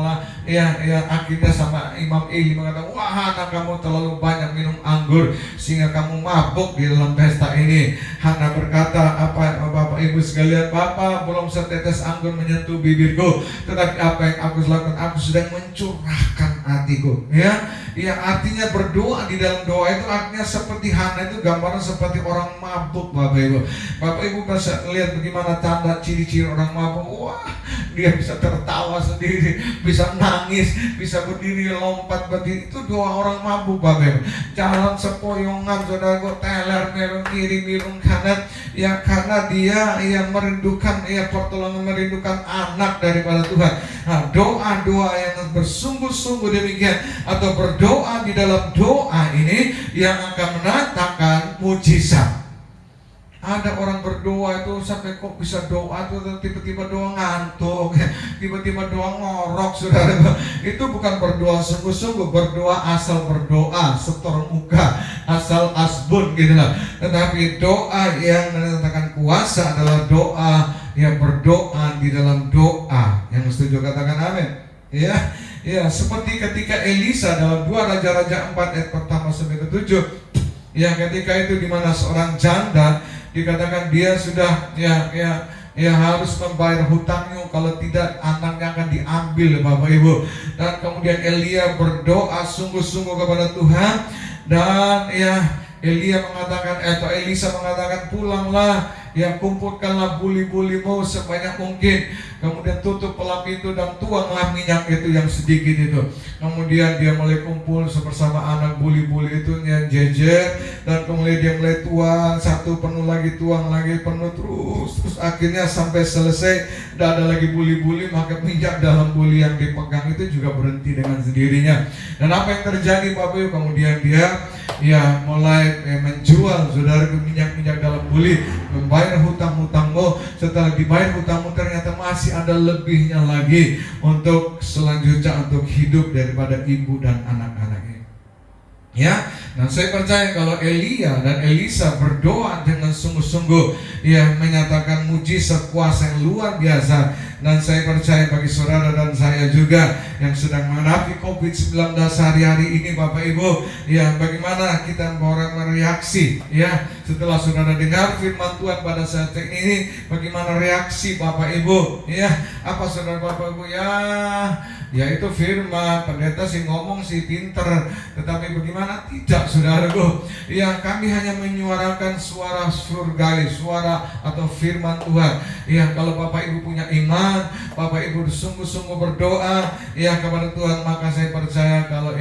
akhirnya sama Imam Eli mengatakan, wah Hana, kamu terlalu banyak minum anggur sehingga kamu mabuk di dalam pesta ini. Hana berkata, apa Bapak Ibu sekalian, Bapak, belum setetes anggur menyentuh bibirku, tetapi apa yang aku lakukan, aku sedang mencurahkan hatiku. Ya, artinya berdoa di dalam doa itu artinya seperti Hana, itu gambaran seperti orang mabuk, Bapak Ibu. Bapak Ibu bisa lihat bagaimana tanda ciri-ciri orang mabuk. Wah, dia bisa tertawa sendiri, bisa nangis, bisa berdiri lompat berdiri. Itu doa orang mabuk, Bapak Ibu. Jalan sepoyongan, saudaraku, teler merung kiri merung kanan, ya, karena dia merindukan, pertolongan, merindukan anak daripada Tuhan. Nah, doa-doa yang bersungguh-sungguh demikian, atau berdoa di dalam doa ini yang akan mendatangkan mujizat. Ada orang berdoa itu sampai kok bisa doa tuh tiba-tiba doa ngantuk, tiba-tiba doa ngorok, saudara. Itu bukan berdoa sungguh-sungguh, berdoa asal berdoa, setor muka, asal asbun gitu lah. Tetapi doa yang mendatangkan kuasa adalah doa yang berdoa di dalam doa. Yang setuju katakan amin. Ya, seperti ketika Elisa dalam 2 Raja-Raja 4 ayat pertama sampai ke-7. Ya, ketika itu di mana seorang janda dikatakan dia sudah harus membayar hutangnya, kalau tidak anaknya akan diambil, Bapak Ibu. Dan kemudian Elia berdoa sungguh-sungguh kepada Tuhan, dan Elisa mengatakan, pulanglah, kumpulkanlah buli-bulimu sebanyak mungkin, kemudian tutup pelang pintu dan tuanglah minyak itu yang sedikit itu. Kemudian dia mulai kumpul bersama anak buli-buli itu yang jejer, dan kemudian dia mulai tuang, satu penuh lagi, tuang lagi, penuh terus akhirnya sampai selesai, tidak ada lagi buli-buli, maka minyak dalam buli yang dipegang itu juga berhenti dengan sendirinya. Dan apa yang terjadi, Bapak Ibu? Kemudian dia mulai menjual, saudara, minyak-minyak dalam buli, membayar hutang-hutangmu. Setelah dibayar hutangmu, ternyata masih ada lebihnya lagi untuk selanjutnya untuk hidup daripada ibu dan anak-anaknya. Ya, dan saya percaya kalau Elia dan Elisa berdoa dengan sungguh-sungguh, menyatakan mujizat kuasa yang luar biasa. Dan saya percaya bagi saudara dan saya juga yang sedang menghadapi COVID-19 hari-hari ini, Bapak Ibu, bagaimana kita orang mereaksi, Setelah saudara dengar firman Tuhan pada saat ini, bagaimana reaksi Bapak Ibu? Ya, apa saudara Bapak Ibu? Ya itu firman, pendeta sih ngomong sih pinter, tetapi bagaimana? Tidak saudaraku. Ya, kami hanya menyuarakan suara surgawi, suara atau firman Tuhan. Ya, kalau Bapak Ibu punya iman, Bapak Ibu sungguh-sungguh berdoa ya kepada Tuhan, maka saya percaya kalau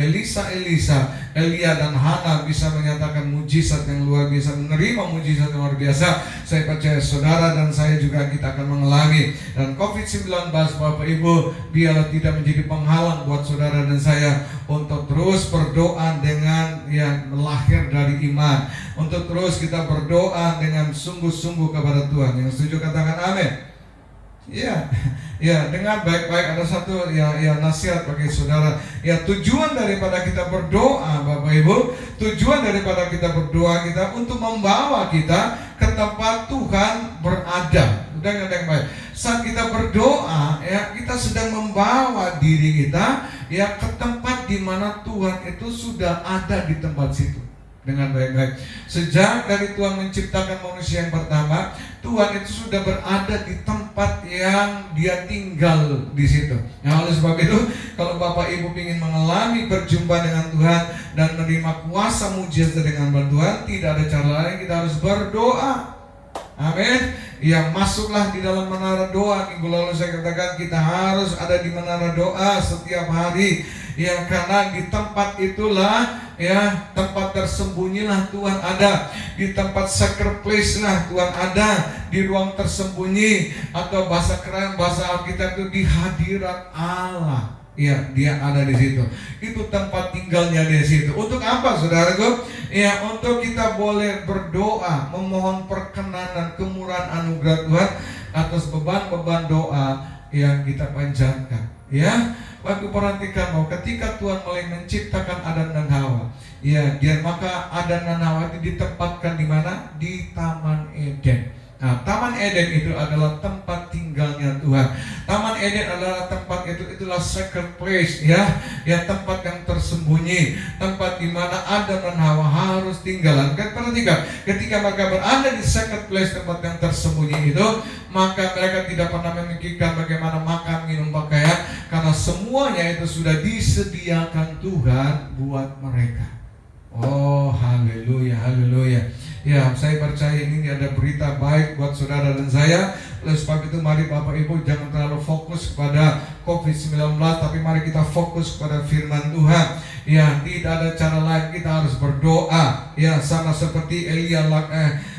Elia dan Hana bisa menyatakan mujizat yang luar biasa, menerima mujizat yang luar biasa, saya percaya saudara dan saya juga kita akan mengalami. Dan COVID-19 Bapak Ibu biarlah tidak menjadi penghalang buat saudara dan saya untuk terus berdoa dengan yang lahir dari iman, untuk terus kita berdoa dengan sungguh-sungguh kepada Tuhan. Yang setuju katakan amin. Ya, dengar baik-baik, ada satu nasihat bagi saudara. Ya, tujuan daripada kita berdoa Bapak Ibu, tujuan daripada kita berdoa kita untuk membawa kita ke tempat Tuhan berada. Dengar baik. Saat kita berdoa, ya, kita sedang membawa diri kita ya ke tempat di mana Tuhan itu sudah ada di tempat situ. Dengan baik-baik. Sejak dari Tuhan menciptakan manusia yang pertama, Tuhan itu sudah berada di tempat yang Dia tinggal di situ. Nah, oleh sebab itu, kalau Bapak Ibu ingin mengalami berjumpa dengan Tuhan dan menerima kuasa mujizat dengan bantuan, tidak ada cara lain, kita harus berdoa. Amin. Ya, masuklah di dalam menara doa. Minggu lalu saya katakan kita harus ada di menara doa setiap hari. Ya, karena di tempat itulah ya tempat tersembunyilah Tuhan ada. Di tempat secret place lah Tuhan ada, di ruang tersembunyi, atau bahasa keren, bahasa Alkitab itu di hadirat Allah. Ya, Dia ada di situ. Itu tempat tinggalnya di situ. Untuk apa saudaraku? Ya, untuk kita boleh berdoa, memohon perkenanan, kemurahan anugerah Tuhan atas beban-beban doa yang kita panjatkan. Ya, waktu perhatikan bahwa ketika Tuhan mulai menciptakan Adam dan Hawa, ya, maka Adam dan Hawa itu ditempatkan di mana? Di Taman Eden. Nah, Taman Eden itu adalah tempat tinggalnya Tuhan. Taman Eden adalah tempat itulah secret place, ya, tempat yang tersembunyi, tempat di mana Adam dan Hawa harus tinggal. Kan perhatikan, ketika mereka berada di secret place, tempat yang tersembunyi itu, maka mereka tidak pernah memikirkan bagaimana makan, minum, pakaian, karena semuanya itu sudah disediakan Tuhan buat mereka. Oh, haleluya, haleluya. Ya, saya percaya ini ada berita baik buat saudara dan saya. Oleh sebab itu mari Bapak Ibu jangan terlalu fokus kepada COVID-19, tapi mari kita fokus kepada firman Tuhan. Ya, tidak ada cara lain, kita harus berdoa. Ya, sama seperti Elia,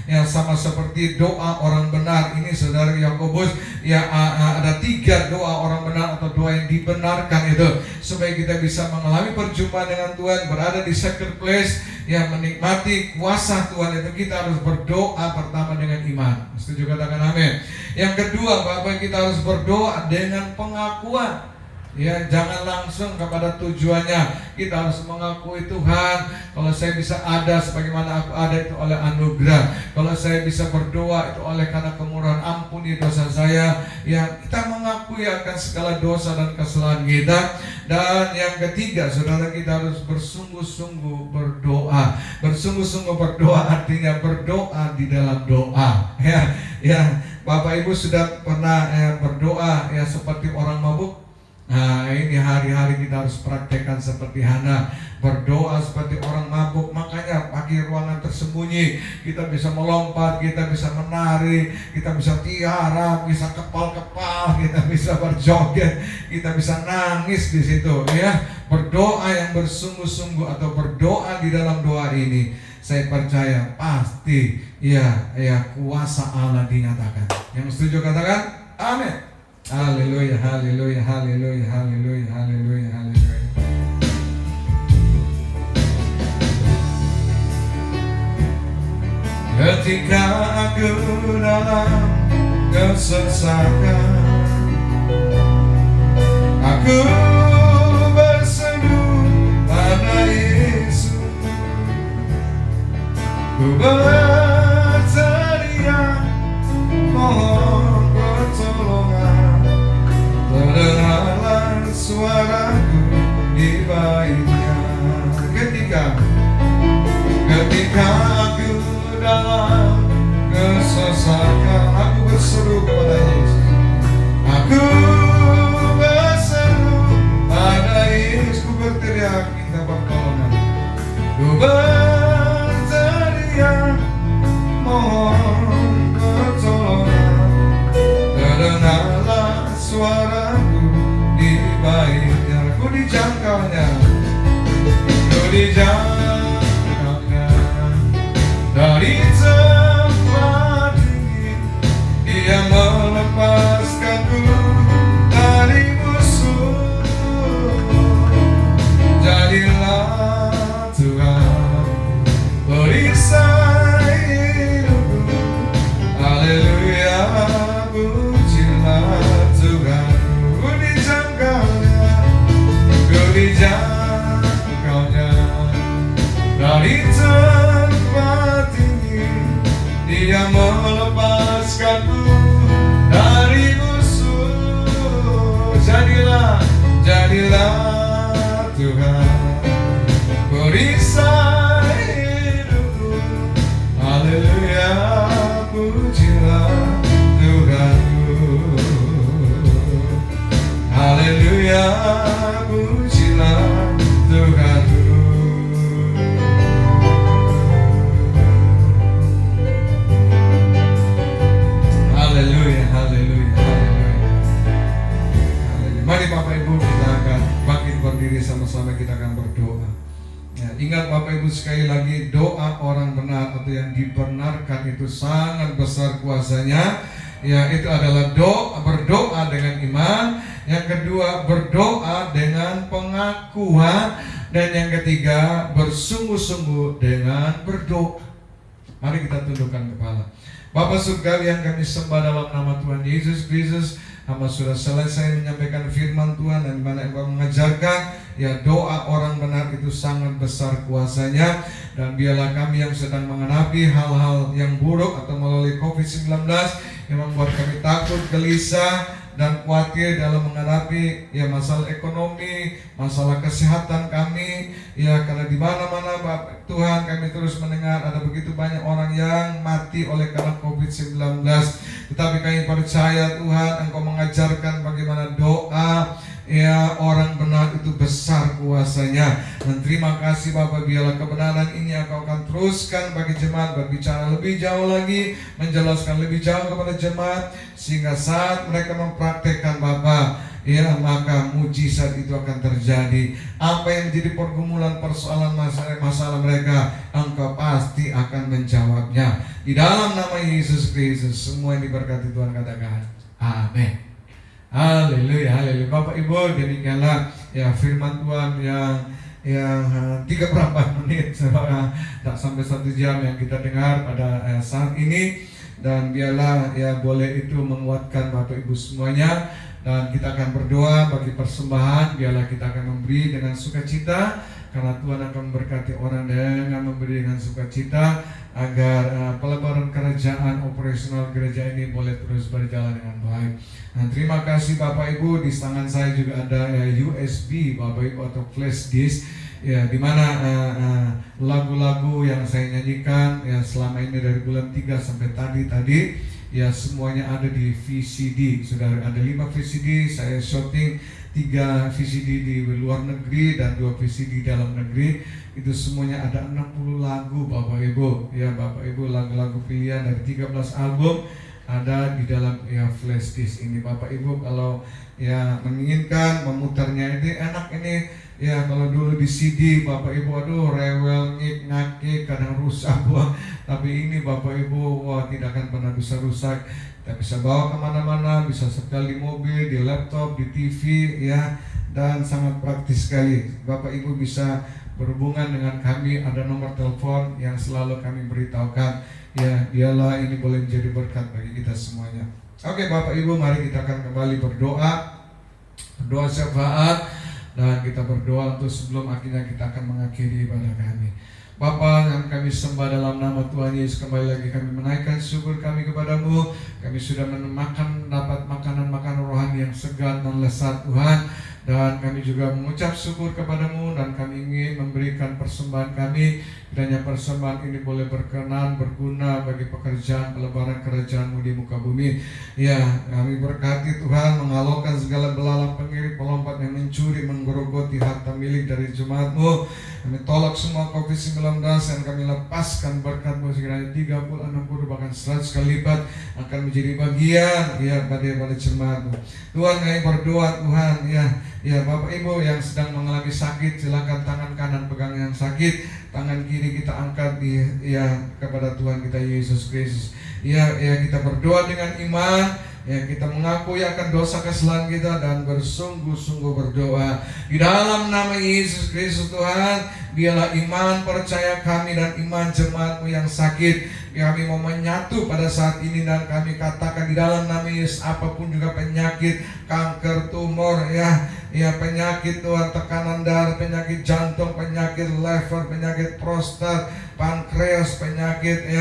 ya, sama seperti doa orang benar. Ini saudara Yakobus, ya, ada 3 doa orang benar atau doa yang dibenarkan itu, supaya kita bisa mengalami perjumpaan dengan Tuhan, berada di secret place, ya, menikmati kuasa Tuhan itu. Kita harus berdoa pertama dengan iman. Setuju katakan amin. Yang kedua, Bapak, kita harus berdoa dengan pengakuan. Ya, jangan langsung kepada tujuannya. Kita harus mengakui Tuhan, kalau saya bisa ada sebagaimana aku ada itu oleh anugerah. Kalau saya bisa berdoa itu oleh karena kemurahan, ampuni dosa saya. Ya, kita mengakui akan segala dosa dan kesalahan kita. Dan yang ketiga, saudara, kita harus bersungguh-sungguh berdoa. Bersungguh-sungguh berdoa artinya berdoa di dalam doa. Ya, Bapak Ibu sudah pernah berdoa ya seperti orang mabuk? Nah, ini hari-hari kita harus praktekkan seperti Hana, berdoa seperti orang mabuk. Makanya pagi ruangan tersembunyi kita bisa melompat, kita bisa menari, kita bisa tiarap, bisa kepal-kepal, kita bisa berjoget, kita bisa nangis di situ, ya. Berdoa yang bersungguh-sungguh atau berdoa di dalam doa ini, saya percaya pasti ya kuasa Allah dinyatakan. Yang setuju katakan amin. Haleluya, haleluya, haleluya, haleluya, haleluya, haleluya. Ketika aku dalam kesesakan, aku berseru pada Yesus, ku berteriak mohon pertolongan. Terdengarlah suaraku di baitnya. Ketika aku dalam kesesakan. Aku berseru kepada Yesus. Aku berseru pada Yesus. Ku berteriak minta pertolongan. Ku berteriak mohon pertolongan. Terdengarlah suaraku di baitnya. Ku dijangkaunya. Ku dijangkaunya. Dari tempat tinggi Dia melepaskanku dari musuh. Jadilah Tuhan perisai hidupku. Haleluya, pujilah Tuhan. Ku dijangkaunya, ku dijangkaunya. Dari tempat tinggi Dia melepaskanku dari musuh. Jadilah Tuhan perisai hidupku. Haleluya, pujilah Tuhanku. Haleluya, pujilah Tuhanku. Haleluya, haleluya, haleluya. Mari Bapak Ibu, kita akan bangkit berdiri sama-sama, kita akan berdoa. Ya, ingat Bapak Ibu, sekali lagi, doa orang benar atau yang dibenarkan itu sangat besar kuasanya. Ya, itu adalah berdoa dengan iman. Yang kedua, berdoa dengan pengakuan. Dan yang ketiga, bersungguh-sungguh dengan berdoa. Mari kita tundukkan kepala. Bapa Surgawi yang kami sembah dalam nama Tuhan Yesus Kristus, hamba sudah selesai menyampaikan firman Tuhan, dan mana Engkau mengajarkan ya doa orang benar itu sangat besar kuasanya. Dan biarlah kami yang sedang menghadapi hal-hal yang buruk atau melalui COVID-19 yang membuat kami takut, gelisah, dan khawatir dalam menghadapi ya masalah ekonomi, masalah kesehatan kami, ya karena di mana-mana Bapak Tuhan kami terus mendengar ada begitu banyak orang yang mati oleh karena COVID-19. Tetapi kami percaya Tuhan Engkau mengajarkan bagaimana doa ya orang benar itu besar kuasanya. Dan terima kasih Bapak, biarlah kebenaran ini Engkau akan teruskan bagi jemaat, berbicara lebih jauh lagi, menjelaskan lebih jauh kepada jemaat, sehingga saat mereka mempraktekkan Bapak ya maka mujizat itu akan terjadi. Apa yang menjadi pergumulan, persoalan, masalah mereka, Engkau pasti akan menjawabnya. Di dalam nama Yesus Kristus semua yang diberkati Tuhan katakan amin. Haleluya, haleluya. Bapak Ibu, demikianlah ya firman Tuhan yang 3 berapa menit, tak sampai 1 jam yang kita dengar pada saat ini. Dan biarlah ya boleh itu menguatkan Bapak Ibu semuanya. Dan kita akan berdoa bagi persembahan. Biarlah kita akan memberi dengan sukacita, karena Tuhan akan memberkati orang dengan memberi dengan sukacita, agar pelebaran kerajaan operasional gereja ini boleh terus berjalan dengan baik. Nah, terima kasih Bapak Ibu. Di tangan saya juga ada USB Bapak Ibu atau flash disk ya, dimana lagu-lagu yang saya nyanyikan ya selama ini dari bulan 3 sampai tadi ya semuanya ada di VCD. Sudah ada 5 VCD, saya shooting 3 VCD di luar negeri dan 2 VCD dalam negeri. Itu semuanya ada 60 lagu Bapak Ibu ya, Bapak Ibu, lagu-lagu pilihan dari 13 album ada di dalam ya flash disk ini. Bapak Ibu kalau ya menginginkan memutarnya ini enak ini ya. Kalau dulu di CD Bapak Ibu aduh rewel, ngik-ngakik, kadang rusak buang. Tapi ini Bapak Ibu wah tidak akan pernah bisa rusak. Kita bisa bawa kemana-mana, bisa setel di mobil, di laptop, di TV ya, dan sangat praktis sekali. Bapak Ibu bisa berhubungan dengan kami, ada nomor telepon yang selalu kami beritahukan ya. Biarlah ini boleh menjadi berkat bagi kita semuanya. Oke Bapak Ibu, mari kita akan kembali berdoa syafaat, dan kita berdoa untuk sebelum akhirnya kita akan mengakhiri ibadah kami. Bapa yang kami sembah dalam nama Tuhan Yesus, kembali lagi kami menaikkan syukur kami kepadamu. Kami sudah dapat makanan rohani yang segar dan lezat Tuhan. Dan kami juga mengucap syukur kepadamu, dan kami ingin memberikan persembahan kami. Kiranya persembahan ini boleh berkenan, berguna bagi pekerjaan pelebaran kerajaan-Mu di muka bumi. Ya, kami berkati Tuhan, mengalahkan segala belalang pengiring pelompat yang mencuri, menggerogoti harta milik dari jemaat-Mu. Kami tolak semua COVID-19 dan kami lepaskan berkat-Mu sekiranya 30, 60, bahkan 100 kali lipat akan menjadi bagian ya pada jemaat-Mu. Tuhan, kami berdoa Tuhan, ya Bapak Ibu yang sedang mengalami sakit, silakan tangan kanan pegang yang sakit, tangan kiri kita angkat kepada Tuhan kita Yesus Kristus. Ya kita berdoa dengan iman. Ya, kita mengakui akan dosa kesalahan kita dan bersungguh-sungguh berdoa di dalam nama Yesus Kristus. Tuhan, biarlah iman percaya kami dan iman jemaat-Mu yang sakit kami mau menyatu pada saat ini, dan kami katakan di dalam nama Yesus, apapun juga penyakit, kanker, tumor, penyakit Tuhan, tekanan darah, penyakit jantung, penyakit lever, penyakit prostat, pankreas, penyakit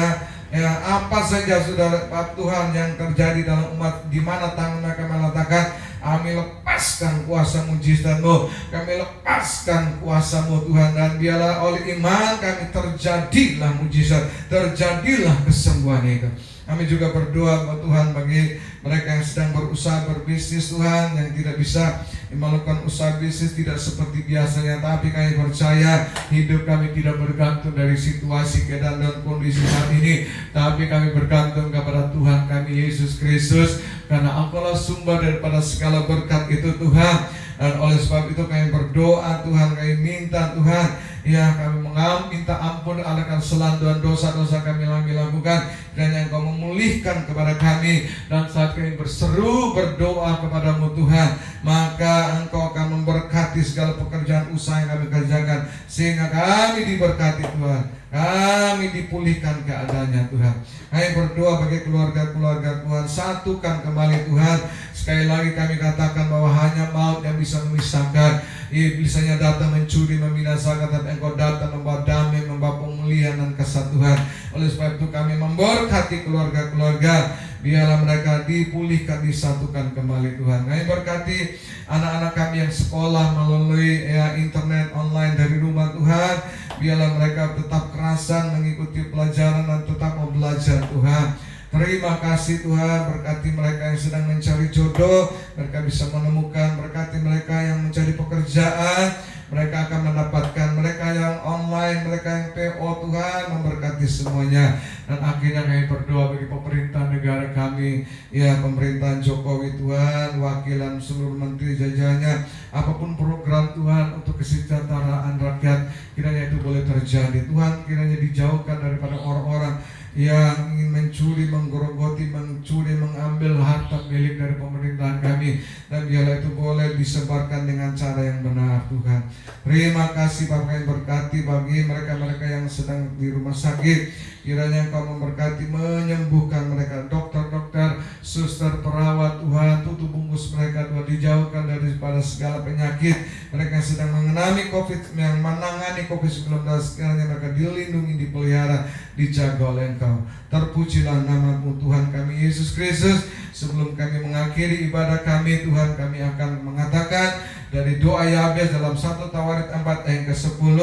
apa saja saudara Tuhan yang terjadi dalam umat, di mana tangan mereka meletakkan, kami lepaskan kuasa mujizat-Mu, kami lepaskan kuasa-Mu Tuhan, dan biarlah oleh iman kami terjadilah mujizat, terjadilah kesembuhan itu. Kami juga berdoa Tuhan bagi mereka yang sedang berusaha berbisnis Tuhan, yang tidak bisa melakukan usaha bisnis tidak seperti biasanya, tapi kami percaya hidup kami tidak bergantung dari situasi, keadaan dan kondisi saat ini, tapi kami bergantung kepada Tuhan kami Yesus Kristus, karena Engkau-lah sumber daripada segala berkat itu Tuhan. Dan oleh sebab itu kami berdoa Tuhan, kami minta Tuhan, kami minta ampun akan kesalahan dan dosa-dosa kami lakukan, dan yang Engkau memulihkan kepada kami. Dan saat kami berseru berdoa kepadamu Tuhan, maka Engkau akan memberkati segala pekerjaan usaha yang kami kerjakan, sehingga kami diberkati Tuhan, kami dipulihkan keadaannya Tuhan. Kami berdoa bagi keluarga-keluarga Tuhan, satukan kembali Tuhan. Sekali lagi kami katakan bahwa hanya maut yang bisa memisahkan. Iblis hanya datang mencuri, membinasakan, tapi Engkau datang membawa damai, membawa pemulihan dan kesatuan. Oleh sebab itu kami memberkati keluarga-keluarga, biarlah mereka dipulihkan, disatukan kembali Tuhan. Kami berkati anak-anak kami yang sekolah melalui internet online dari rumah Tuhan, biarlah mereka tetap kerasan mengikuti pelajaran dan tetap mau belajar Tuhan. Terima kasih Tuhan, berkati mereka yang sedang mencari jodoh, mereka bisa menemukan, berkati mereka yang mencari pekerjaan, mereka akan mendapatkan, mereka yang online, mereka yang PO Tuhan, memberkati semuanya. Dan akhirnya kami berdoa bagi pemerintah negara kami, pemerintahan Jokowi Tuhan, wakilan seluruh menteri jajarannya, apapun program Tuhan untuk kesejahteraan rakyat, kiranya itu boleh terjadi Tuhan, kiranya dijauhkan daripada orang-orang yang ingin mencuri, menggerogoti, mengambil harta milik dari pemerintahan kami, dan biarlah itu boleh disebarkan dengan cara yang benar Tuhan. Terima kasih Bapak, yang berkati bagi mereka-mereka yang sedang di rumah sakit, kiranya Engkau memberkati, menyembuhkan mereka, dokter-dokter, suster, perawat Tuhan, tutup bungkus mereka Tuhan, dijauhkan daripada segala penyakit. Mereka yang sedang mengalami COVID, yang menangani COVID-19, kiranya mereka dilindungi, dipelihara, dijaga oleh Engkau. Terpujilah nama-Mu Tuhan kami Yesus Kristus. Sebelum kami mengakhiri ibadah kami Tuhan, kami akan mengatakan dari doa Yabes dalam 1 Tawarit 4 ayat ke-10.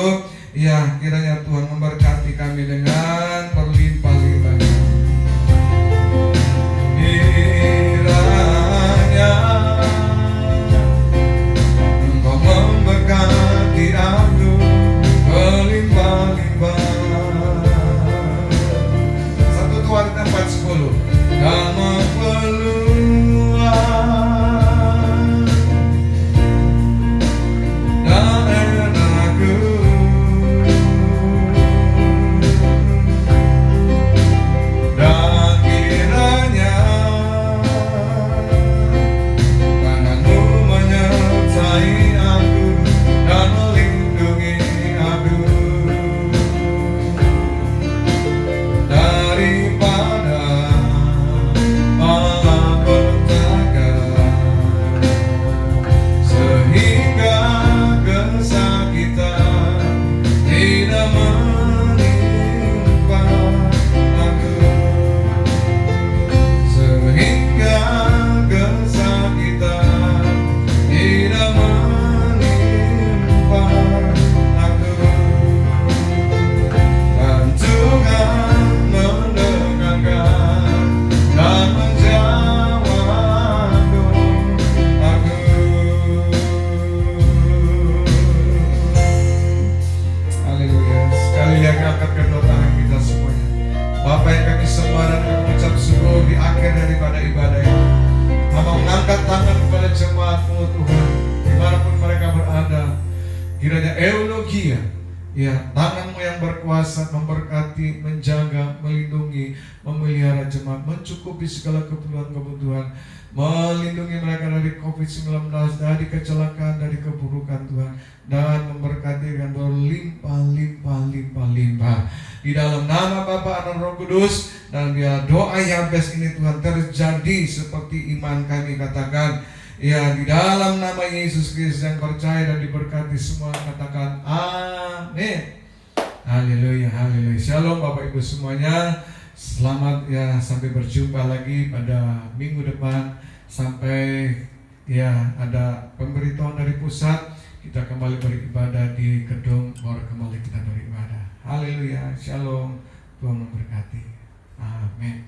Kiranya Tuhan memberkati kami dengan berlimpah-limpahnya. Kiranya Engkau memberkati aku berlimpah-limpah. 1 Tawarit 4:10. Dan memperluas daerahku, mampu Tuhan, dimanapun mereka berada. Kiranya eulogia, ya, tangan-Mu yang berkuasa memberkati, menjaga, melindungi, memelihara jemaat, mencukupi segala kebutuhan-kebutuhan, melindungi mereka dari COVID-19, dari kecelakaan, dari keburukan Tuhan, dan memberkati dengan berlimpah-limpah-limpah-limpah. Di dalam nama Bapa, Anak, Roh Kudus, dan biar doa Yabes ini Tuhan terjadi seperti iman kami katakan. Ya, di dalam nama Yesus Kristus yang percaya dan diberkati semua, katakan amin. Haleluya, haleluya. Shalom Bapak Ibu semuanya. Selamat ya, sampai berjumpa lagi pada minggu depan. Sampai ya ada pemberitahuan dari pusat, kita kembali beribadah di gedung, baru kembali kita beribadah. Haleluya, shalom. Tuhan memberkati. Amin.